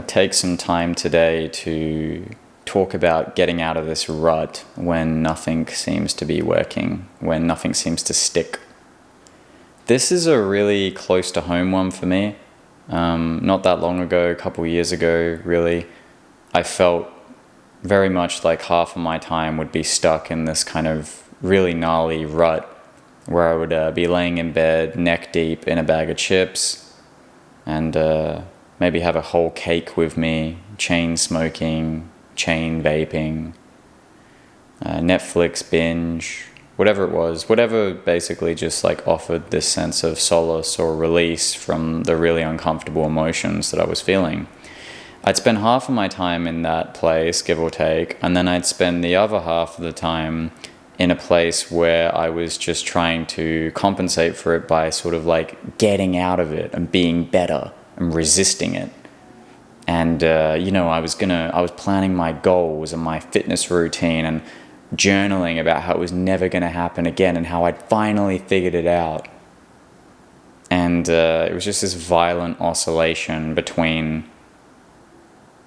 take some time today to talk about getting out of this rut when nothing seems to be working, when nothing seems to stick. This is a really close to home one for me. Not that long ago, a couple of years ago, really, I felt very much like half of my time would be stuck in this kind of really gnarly rut where I would be laying in bed neck deep in a bag of chips and maybe have a whole cake with me, chain smoking, chain vaping, Netflix binge, whatever it was, whatever basically just like offered this sense of solace or release from the really uncomfortable emotions that I was feeling. I'd spend half of my time in that place, give or take, and then I'd spend the other half of the time in a place where I was just trying to compensate for it by sort of like getting out of it and being better and resisting it. And, I was planning my goals and my fitness routine and journaling about how it was never going to happen again and how I'd finally figured it out. And it was just this violent oscillation between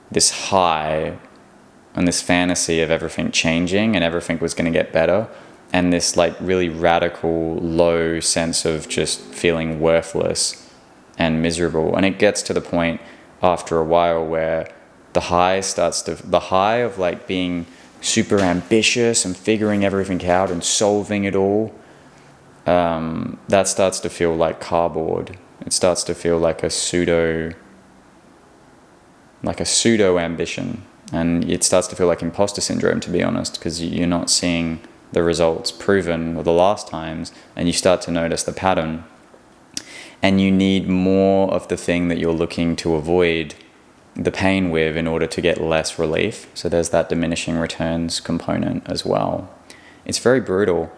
this high and this fantasy of everything changing and everything was going to get better, and this like really radical low sense of just feeling worthless and miserable. And it gets to the point after a while where the high of like being super ambitious and figuring everything out and solving it all, that starts to feel like cardboard. It starts to feel like a pseudo ambition, and it starts to feel like imposter syndrome, to be honest, because you're not seeing the results proven or the last times, and you start to notice the pattern, and you need more of the thing that you're looking to avoid the pain with in order to get less relief. So there's that diminishing returns component as well. It's very brutal,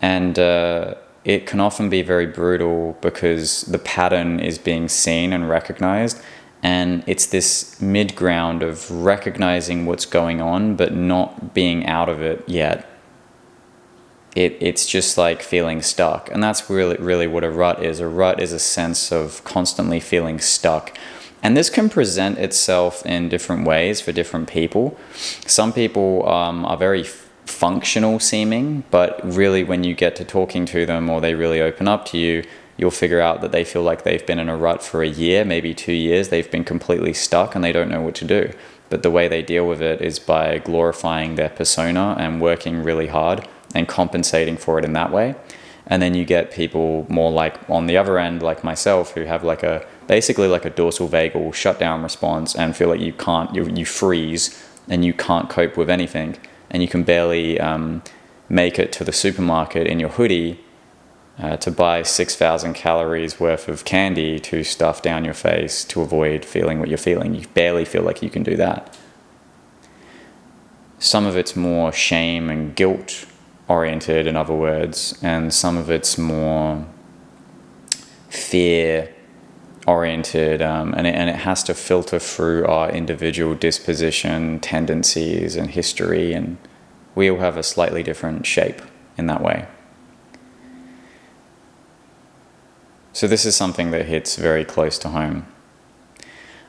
and it can often be very brutal because the pattern is being seen and recognized, and it's this mid-ground of recognizing what's going on but not being out of it yet. It's just like feeling stuck, and that's really what a rut is. A rut is a sense of constantly feeling stuck. And this can present itself in different ways for different people. Some people are very functional seeming, but really when you get to talking to them or they really open up to you, you'll figure out that they feel like they've been in a rut for a year, maybe 2 years. They've been completely stuck and they don't know what to do. But the way they deal with it is by glorifying their persona and working really hard and compensating for it in that way. And then you get people more like on the other end, like myself, who have basically like a dorsal vagal shutdown response and feel like you freeze and you can't cope with anything, and you can barely make it to the supermarket in your hoodie to buy 6,000 calories worth of candy to stuff down your face to avoid feeling what you're feeling. You barely feel like you can do that. Some of it's more shame and guilt oriented, in other words, and some of it's more fear oriented, and it has to filter through our individual disposition, tendencies, and history, and we all have a slightly different shape in that way. So this is something that hits very close to home.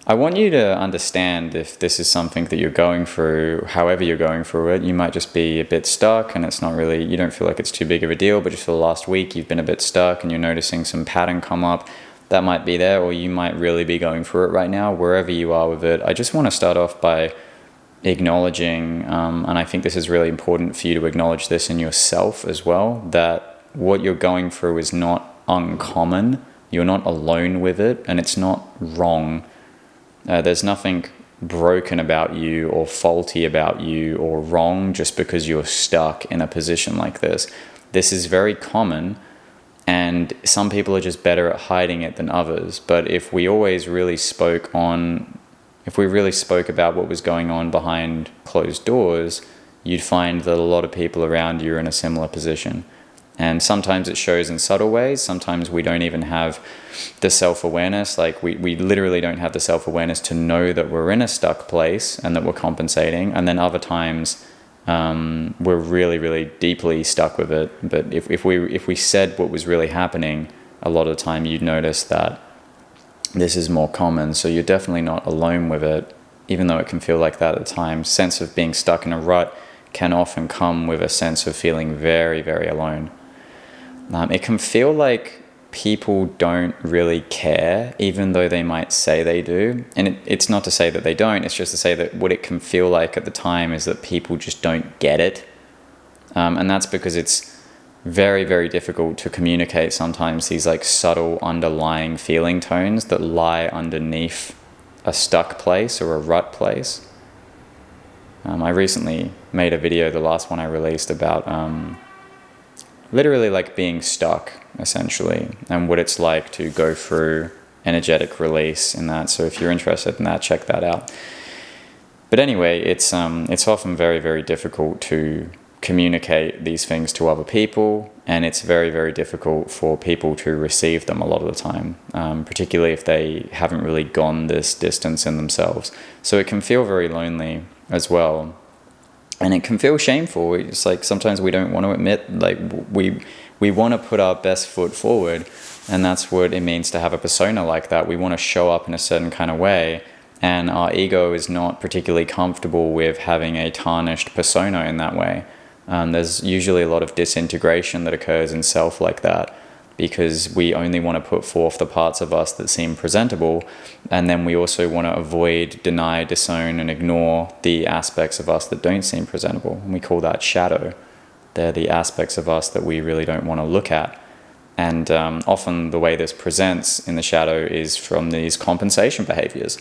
I want you to understand, if this is something that you're going through, however you're going through it, you might just be a bit stuck and it's not really, you don't feel like it's too big of a deal, but just for the last week you've been a bit stuck and you're noticing some pattern come up. That might be there, or you might really be going through it right now. Wherever you are with it, I just want to start off by acknowledging, and I think this is really important for you to acknowledge this in yourself as well, that what you're going through is not uncommon. You're not alone with it, and it's not wrong. There's nothing broken about you or faulty about you or wrong just because you're stuck in a position like this. This is very common, and some people are just better at hiding it than others. But if we really spoke about what was going on behind closed doors, you'd find that a lot of people around you are in a similar position. And sometimes it shows in subtle ways. Sometimes we don't even have the self-awareness. Like we literally don't have the self-awareness to know that we're in a stuck place and that we're compensating. And then other times we're really, really deeply stuck with it. But if we said what was really happening, a lot of the time you'd notice that this is more common. So you're definitely not alone with it, even though it can feel like that at times. Sense of being stuck in a rut can often come with a sense of feeling very, very alone. It can feel like people don't really care, even though they might say they do. And it's not to say that they don't, it's just to say that what it can feel like at the time is that people just don't get it. And that's because it's very, very difficult to communicate sometimes these like subtle underlying feeling tones that lie underneath a stuck place or a rut place. I recently made a video, the last one I released, about literally like being stuck, essentially, and what it's like to go through energetic release in that. So if you're interested in that, check that out. But anyway, it's often very, very difficult to communicate these things to other people, and it's very, very difficult for people to receive them a lot of the time, particularly if they haven't really gone this distance in themselves. So it can feel very lonely as well, and it can feel shameful. It's like sometimes we don't want to admit, like we want to put our best foot forward, and that's what it means to have a persona like that. We want to show up in a certain kind of way, and our ego is not particularly comfortable with having a tarnished persona in that way. There's usually a lot of disintegration that occurs in self like that, because we only want to put forth the parts of us that seem presentable, and then we also want to avoid, deny, disown, and ignore the aspects of us that don't seem presentable. And we call that shadow. They're the aspects of us that we really don't want to look at. And often the way this presents in the shadow is from these compensation behaviors.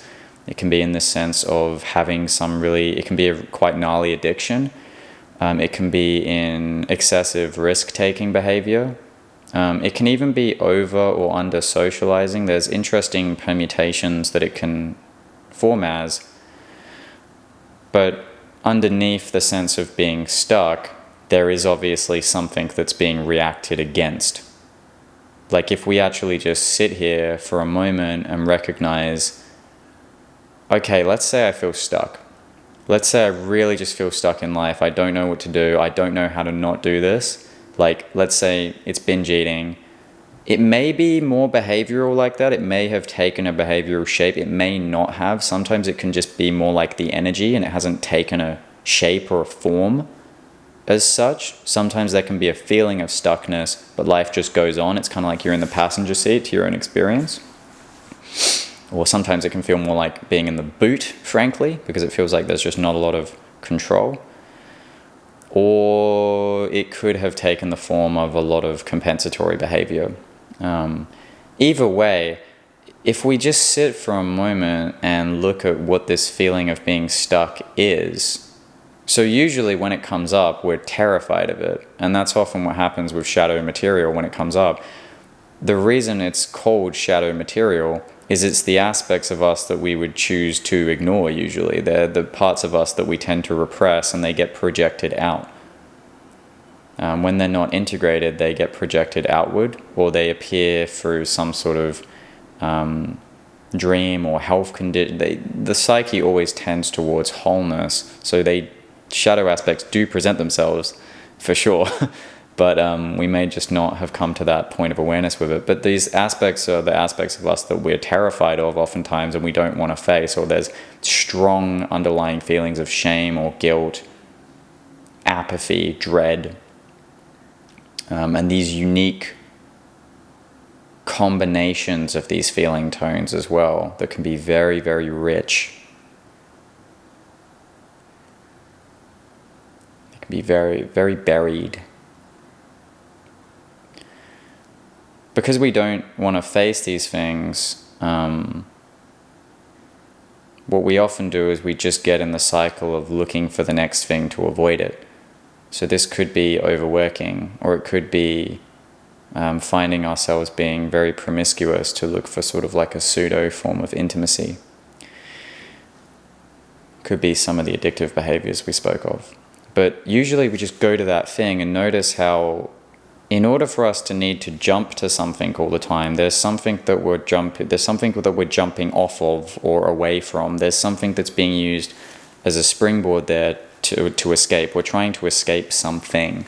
It can be in the sense of having it can be a quite gnarly addiction. It can be in excessive risk-taking behavior. It can even be over or under socializing. There's interesting permutations that it can form as. But underneath the sense of being stuck, there is obviously something that's being reacted against. Like if we actually just sit here for a moment and recognize, okay, let's say I feel stuck. Let's say I really just feel stuck in life. I don't know what to do. I don't know how to not do this. Like, let's say it's binge eating. It may be more behavioral like that. It may have taken a behavioral shape. It may not have. Sometimes it can just be more like the energy and it hasn't taken a shape or a form as such. Sometimes there can be a feeling of stuckness, but life just goes on. It's kind of like you're in the passenger seat to your own experience. Or sometimes it can feel more like being in the boot, frankly, because it feels like there's just not a lot of control. Or it could have taken the form of a lot of compensatory behavior. Either way, if we just sit for a moment and look at what this feeling of being stuck is, so usually when it comes up, we're terrified of it. And that's often what happens with shadow material when it comes up. The reason it's called shadow material is it's the aspects of us that we would choose to ignore usually. They're the parts of us that we tend to repress, and they get projected out. When they're not integrated, they get projected outward, or they appear through some sort of dream or health condition. The psyche always tends towards wholeness, so shadow aspects do present themselves for sure. But we may just not have come to that point of awareness with it. But these aspects are the aspects of us that we're terrified of oftentimes and we don't want to face, or there's strong underlying feelings of shame or guilt, apathy, dread. And these unique combinations of these feeling tones as well that can be very, very rich. They can be very, very buried. Because we don't want to face these things, what we often do is we just get in the cycle of looking for the next thing to avoid it. So this could be overworking, or it could be finding ourselves being very promiscuous to look for sort of like a pseudo form of intimacy. Could be some of the addictive behaviors we spoke of. But usually we just go to that thing and notice how, in order for us to need to jump to something all the time, there's something that we're jumping off of or away from. There's something that's being used as a springboard there to escape. We're trying to escape something.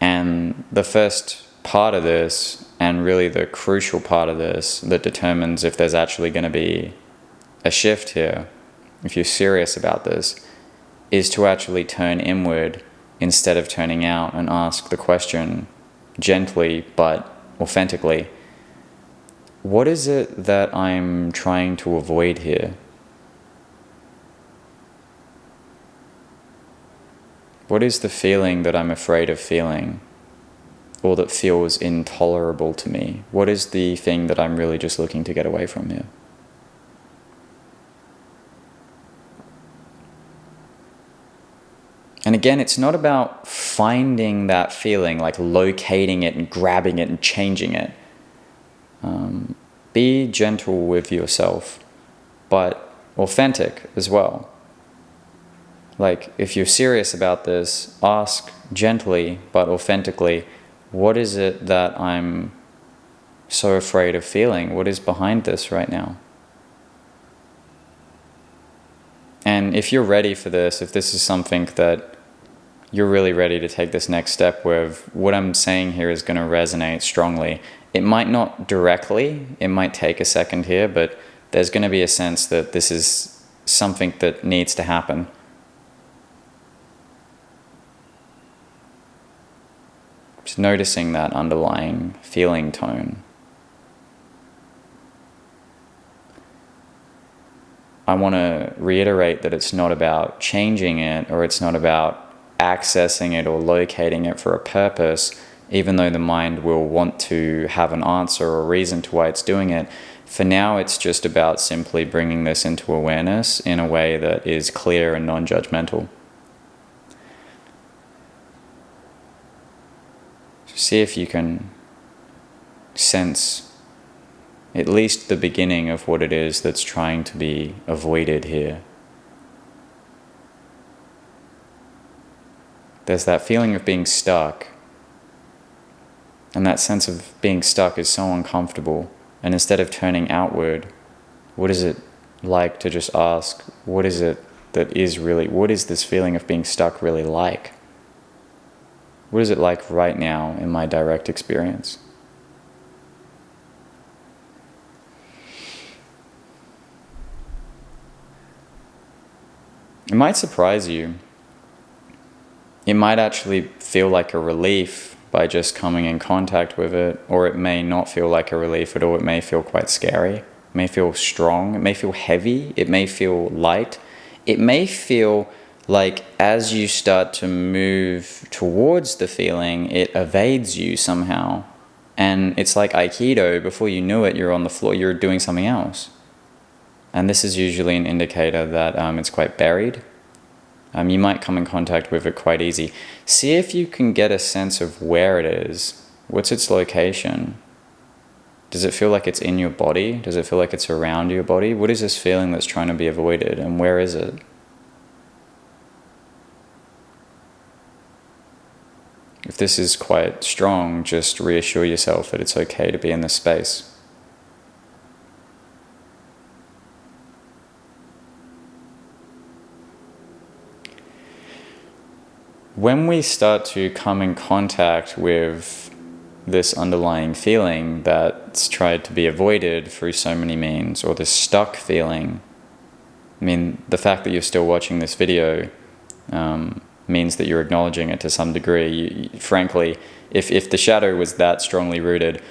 And the first part of this, and really the crucial part of this that determines if there's actually going to be a shift here, if you're serious about this, is to actually turn inward instead of turning out and ask the question gently but authentically, what is it that I'm trying to avoid here? What is the feeling that I'm afraid of feeling, or that feels intolerable to me? What is the thing that I'm really just looking to get away from here? And again, it's not about finding that feeling, like locating it and grabbing it and changing it. Be gentle with yourself, but authentic as well. Like, if you're serious about this, ask gently but authentically, what is it that I'm so afraid of feeling? What is behind this right now? And if you're ready for this, if this is something that you're really ready to take this next step with, what I'm saying here is going to resonate strongly. It might not directly, it might take a second here, but there's going to be a sense that this is something that needs to happen. Just noticing that underlying feeling tone. I want to reiterate that it's not about changing it, or it's not about accessing it or locating it for a purpose, even though the mind will want to have an answer or a reason to why it's doing it. For now, it's just about simply bringing this into awareness in a way that is clear and non-judgmental. See if you can sense at least the beginning of what it is that's trying to be avoided here. There's that feeling of being stuck, and that sense of being stuck is so uncomfortable. And instead of turning outward, what is it like to just ask, what is it that is really, what is this feeling of being stuck really like? What is it like right now in my direct experience? It might surprise you. It might actually feel like a relief by just coming in contact with it, or it may not feel like a relief at all. It may feel quite scary. It may feel strong. It may feel heavy. It may feel light. It may feel like as you start to move towards the feeling, it evades you somehow. And it's like Aikido. Before you knew it, you're on the floor, you're doing something else. And this is usually an indicator that it's quite buried. You might come in contact with it quite easy. See if you can get a sense of where it is. What's its location? Does it feel like it's in your body? Does it feel like it's around your body? What is this feeling that's trying to be avoided, and where is it? If this is quite strong, just reassure yourself that it's okay to be in this space. When we start to come in contact with this underlying feeling that's tried to be avoided through so many means, or this stuck feeling, I mean, the fact that you're still watching this video means that you're acknowledging it to some degree. Frankly, if the shadow was that strongly rooted,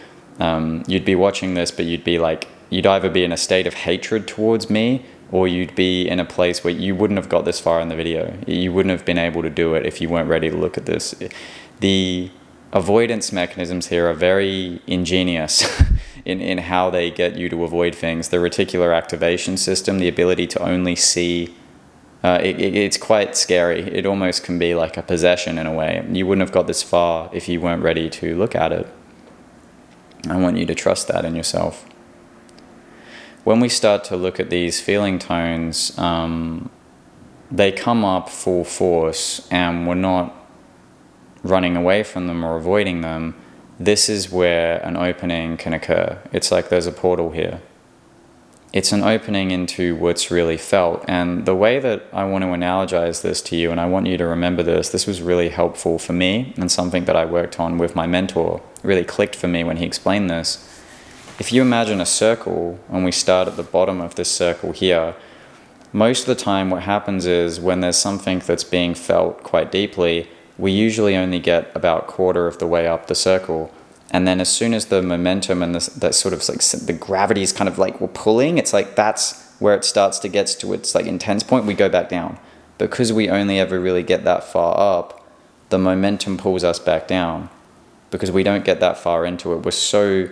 you'd be watching this, but you'd either be in a state of hatred towards me, or you'd be in a place where you wouldn't have got this far in the video. You wouldn't have been able to do it if you weren't ready to look at this. The avoidance mechanisms here are very ingenious in how they get you to avoid things. The reticular activation system, the ability to only see, it's quite scary. It almost can be like a possession in a way. You wouldn't have got this far if you weren't ready to look at it. I want you to trust that in yourself. When we start to look at these feeling tones, they come up full force, and we're not running away from them or avoiding them. This is where an opening can occur. It's like there's a portal here. It's an opening into what's really felt. And the way that I want to analogize this to you, and I want you to remember this was really helpful for me, and something that I worked on with my mentor really clicked for me when he explained this. If you imagine a circle and we start at the bottom of this circle here, most of the time what happens is when there's something that's being felt quite deeply, we usually only get about a quarter of the way up the circle. And then as soon as the momentum and that sort of like the gravity is kind of like we're pulling, it's like that's where it starts to get to its like intense point, we go back down. Because we only ever really get that far up, the momentum pulls us back down. Because we don't get that far into it. We're so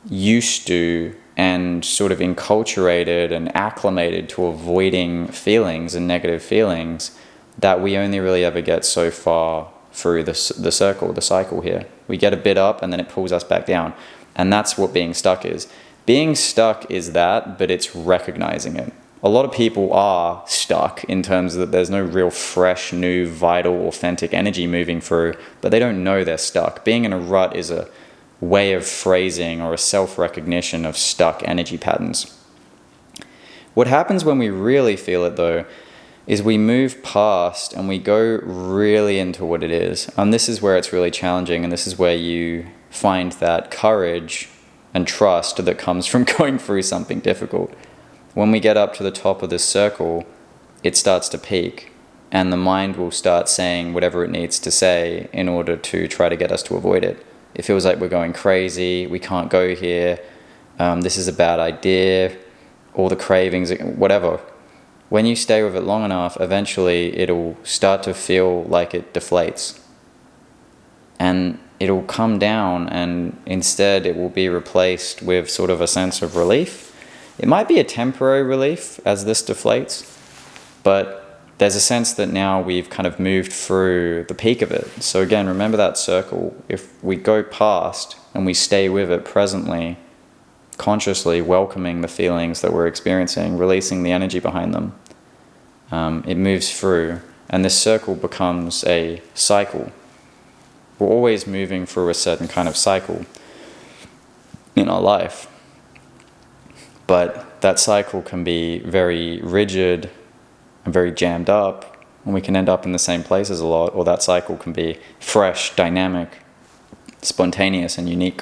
used to and sort of enculturated and acclimated to avoiding feelings and negative feelings that we only really ever get so far through the cycle here. We get a bit up and then it pulls us back down. And that's what being stuck is. Being stuck is that, but it's recognizing it. A lot of people are stuck in terms of that there's no real fresh, new, vital, authentic energy moving through, but they don't know they're stuck. Being in a rut is a way of phrasing or a self-recognition of stuck energy patterns. What happens when we really feel it though is we move past and we go really into what it is. And this is where it's really challenging, and this is where you find that courage and trust that comes from going through something difficult. When we get up to the top of this circle, it starts to peak, and the mind will start saying whatever it needs to say in order to try to get us to avoid it. It feels like we're going crazy, we can't go here, this is a bad idea, all the cravings, whatever. When you stay with it long enough, eventually it'll start to feel like it deflates. And it'll come down, and instead it will be replaced with sort of a sense of relief. It might be a temporary relief as this deflates, but there's a sense that now we've kind of moved through the peak of it. So again, remember that circle. If we go past and we stay with it presently, consciously welcoming the feelings that we're experiencing, releasing the energy behind them, it moves through, and this circle becomes a cycle. We're always moving through a certain kind of cycle in our life. But that cycle can be very rigid and very jammed up, and we can end up in the same places a lot, or that cycle can be fresh, dynamic, spontaneous, and unique.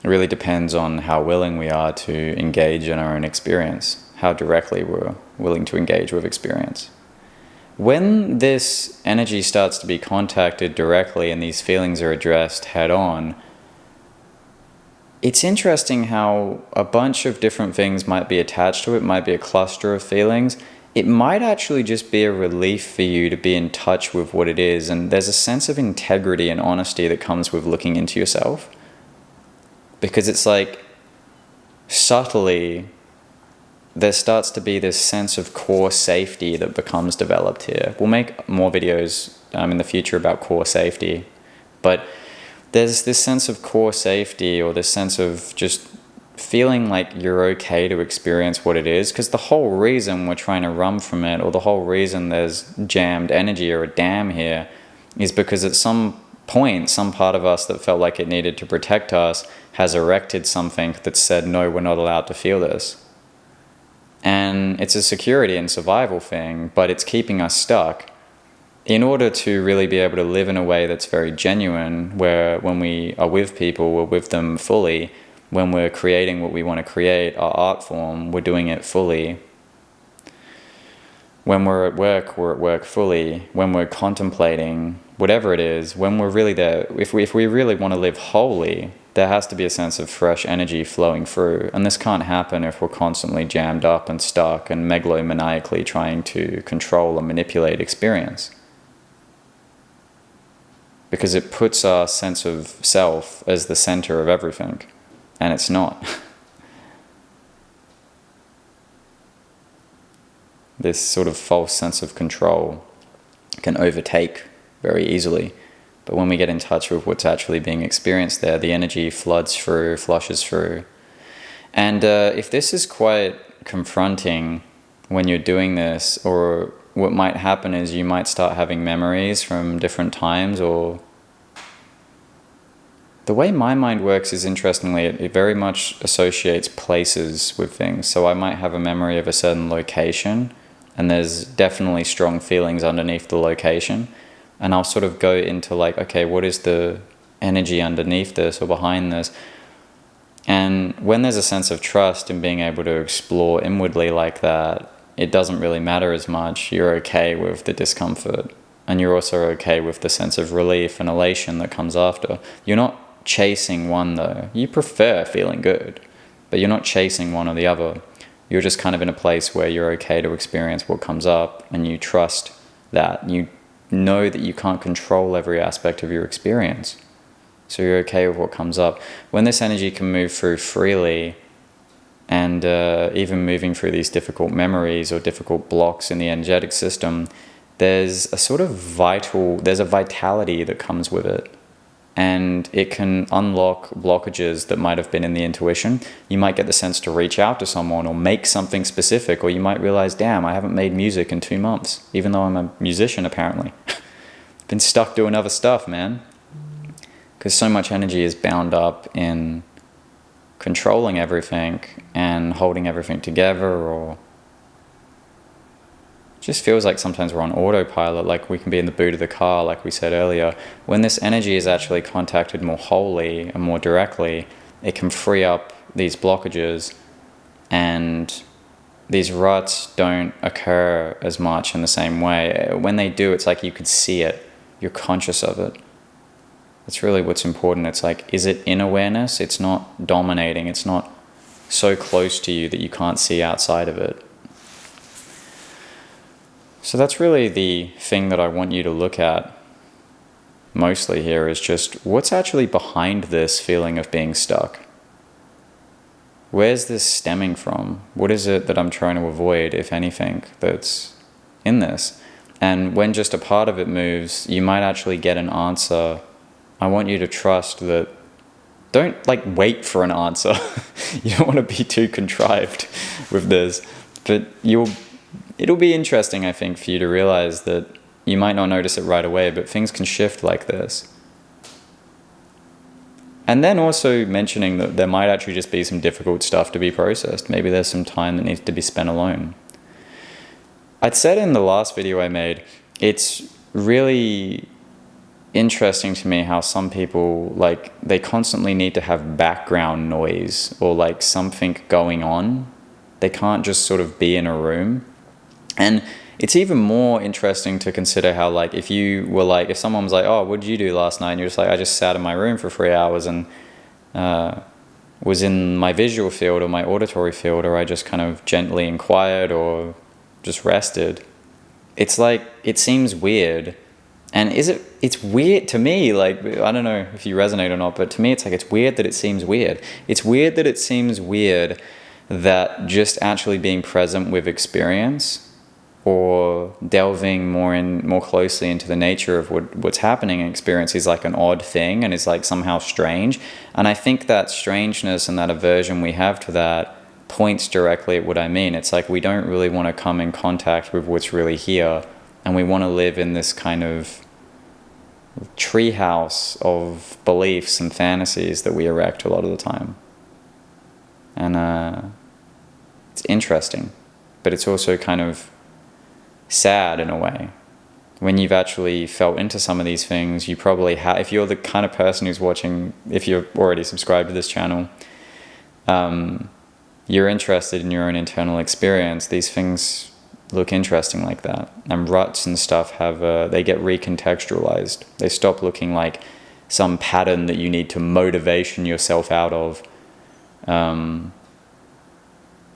It really depends on how willing we are to engage in our own experience, how directly we're willing to engage with experience. When this energy starts to be contacted directly and these feelings are addressed head on, it's interesting how a bunch of different things might be attached to it, might be a cluster of feelings. It might actually just be a relief for you to be in touch with what it is, and there's a sense of integrity and honesty that comes with looking into yourself. Because it's like, subtly, there starts to be this sense of core safety that becomes developed here. We'll make more videos in the future about core safety, but there's this sense of core safety, or this sense of just feeling like you're okay to experience what it is, because the whole reason we're trying to run from it, or the whole reason there's jammed energy or a dam here, is because at some point, some part of us that felt like it needed to protect us has erected something that said, no, we're not allowed to feel this. And it's a security and survival thing, but it's keeping us stuck. In order to really be able to live in a way that's very genuine, where when we are with people, we're with them fully. When we're creating what we want to create, our art form, we're doing it fully. When we're at work fully. When we're contemplating, whatever it is, when we're really there, if we really want to live wholly, there has to be a sense of fresh energy flowing through. And this can't happen if we're constantly jammed up and stuck and megalomaniacally trying to control and manipulate experience. Because it puts our sense of self as the center of everything, and it's not. This sort of false sense of control can overtake very easily, but when we get in touch with what's actually being experienced there, the energy floods through, flushes through. And if this is quite confronting when you're doing this, or what might happen is you might start having memories from different times, or the way my mind works is, interestingly, it very much associates places with things. So I might have a memory of a certain location, and there's definitely strong feelings underneath the location. and I'll sort of go into like, okay, what is the energy underneath this or behind this? And when there's a sense of trust in being able to explore inwardly like that, it doesn't really matter as much. You're okay with the discomfort, and you're also okay with the sense of relief and elation that comes after. You're not chasing one though. You prefer feeling good, but you're not chasing one or the other. You're just kind of in a place where you're okay to experience what comes up, and you trust that. You know that you can't control every aspect of your experience. So you're okay with what comes up. When this energy can move through freely, and even moving through these difficult memories or difficult blocks in the energetic system, there's a sort of vitality that comes with it. And it can unlock blockages that might have been in the intuition. You might get the sense to reach out to someone or make something specific, or you might realize, damn, I haven't made music in 2 months, even though I'm a musician apparently. Been stuck doing other stuff, man. Because so much energy is bound up in controlling everything and holding everything together, or just feels like sometimes we're on autopilot, like we can be in the boot of the car, like we said earlier. When this energy is actually contacted more wholly and more directly, it can free up these blockages, and these ruts don't occur as much in the same way. When they do, it's like you could see it, you're conscious of it. That's really what's important. It's like, is it in awareness? It's not dominating, it's not so close to you that you can't see outside of it. So that's really the thing that I want you to look at mostly here, is just what's actually behind this feeling of being stuck. Where's this stemming from? What is it that I'm trying to avoid, if anything, that's in this? And when just a part of it moves, you might actually get an answer. I want you to trust that. Don't wait for an answer. You don't want to be too contrived with this, but it'll be interesting, I think, for you to realize that you might not notice it right away, but things can shift like this. And then also mentioning that there might actually just be some difficult stuff to be processed. Maybe there's some time that needs to be spent alone. I'd said in the last video I made, it's really interesting to me how some people, they constantly need to have background noise or something going on. They can't just sort of be in a room. And it's even more interesting to consider how, if you were if someone was like, oh, what did you do last night? And you're just like, I just sat in my room for 3 hours and was in my visual field or my auditory field, or I just kind of gently inquired or just rested. It's it seems weird. And it's weird to me, I don't know if you resonate or not, but to me it's weird that it seems weird. It's weird that it seems weird that just actually being present with experience, or delving more closely into the nature of what's happening in experience, is an odd thing and is somehow strange. And I think that strangeness and that aversion we have to that points directly at what I mean. It's we don't really want to come in contact with what's really here, and we want to live in this kind of treehouse of beliefs and fantasies that we erect a lot of the time. And it's interesting, but it's also kind of sad in a way. When you've actually felt into some of these things, you probably have, if you're the kind of person who's watching, if you're already subscribed to this channel, you're interested in your own internal experience. These things look interesting like that. And ruts and stuff they get recontextualized. They stop looking like some pattern that you need to motivation yourself out of.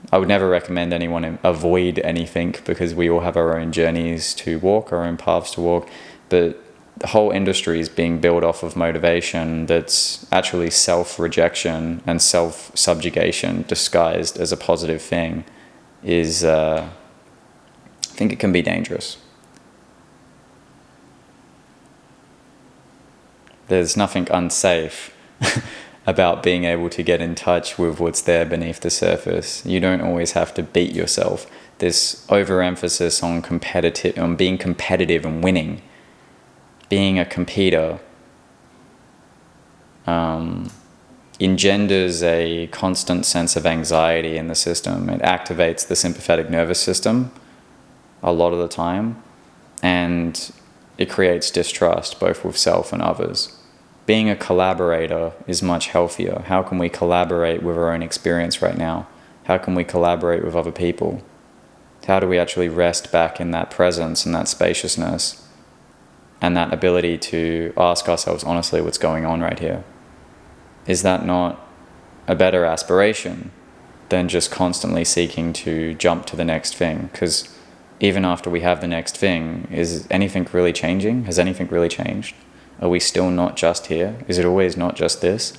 I would never recommend anyone avoid anything, because we all have our own journeys to walk, our own paths to walk. But the whole industry is being built off of motivation that's actually self-rejection and self-subjugation disguised as a positive thing. I think it can be dangerous. There's nothing unsafe about being able to get in touch with what's there beneath the surface. You don't always have to beat yourself. This overemphasis on being competitive and winning, being a competitor, engenders a constant sense of anxiety in the system. It activates the sympathetic nervous system a lot of the time, and it creates distrust both with self and others. Being a collaborator is much healthier. How can we collaborate with our own experience right now? How can we collaborate with other people? How do we actually rest back in that presence and that spaciousness and that ability to ask ourselves honestly what's going on right here? Is that not a better aspiration than just constantly seeking to jump to the next thing? Because even after we have the next thing, is anything really changing? Has anything really changed? Are we still not just here? Is it always not just this?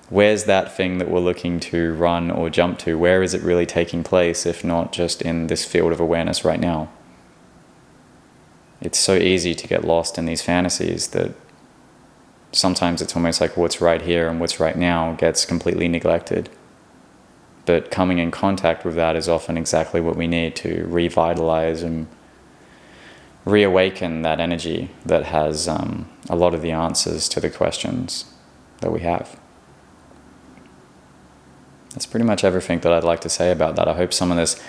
Where's that thing that we're looking to run or jump to? Where is it really taking place if not just in this field of awareness right now? It's so easy to get lost in these fantasies that sometimes it's almost like what's right here and what's right now gets completely neglected. But coming in contact with that is often exactly what we need to revitalize and reawaken that energy that has a lot of the answers to the questions that we have. That's pretty much everything that I'd like to say about that. I hope some of this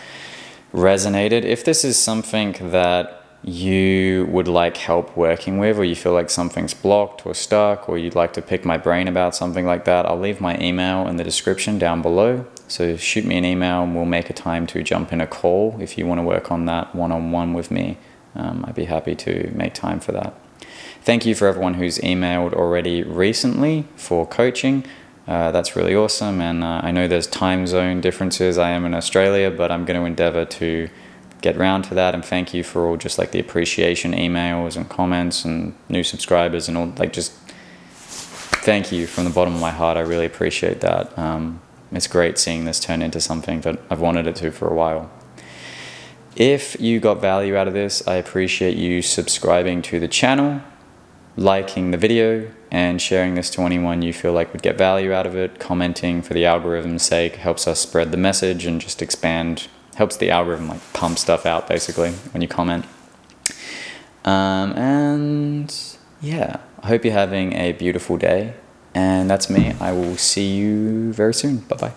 resonated. If this is something that you would like help working with, or you feel like something's blocked or stuck, or you'd like to pick my brain about something like that, I'll leave my email in the description down below. So shoot me an email and we'll make a time to jump in a call if you want to work on that one-on-one with me. I'd be happy to make time for that. Thank you for everyone who's emailed already recently for coaching. That's really awesome. And I know there's time zone differences. I am in Australia, but I'm going to endeavor to get round to that. And thank you for all just like the appreciation emails and comments and new subscribers and all, like, just thank you from the bottom of my heart. I really appreciate that. It's great seeing this turn into something that I've wanted it to for a while. If you got value out of this, I appreciate you subscribing to the channel, liking the video, and sharing this to anyone you feel like would get value out of it. Commenting for the algorithm's sake helps us spread the message and just expand, helps the algorithm like pump stuff out basically when you comment. And yeah, I hope you're having a beautiful day. And that's me. I will see you very soon. Bye-bye.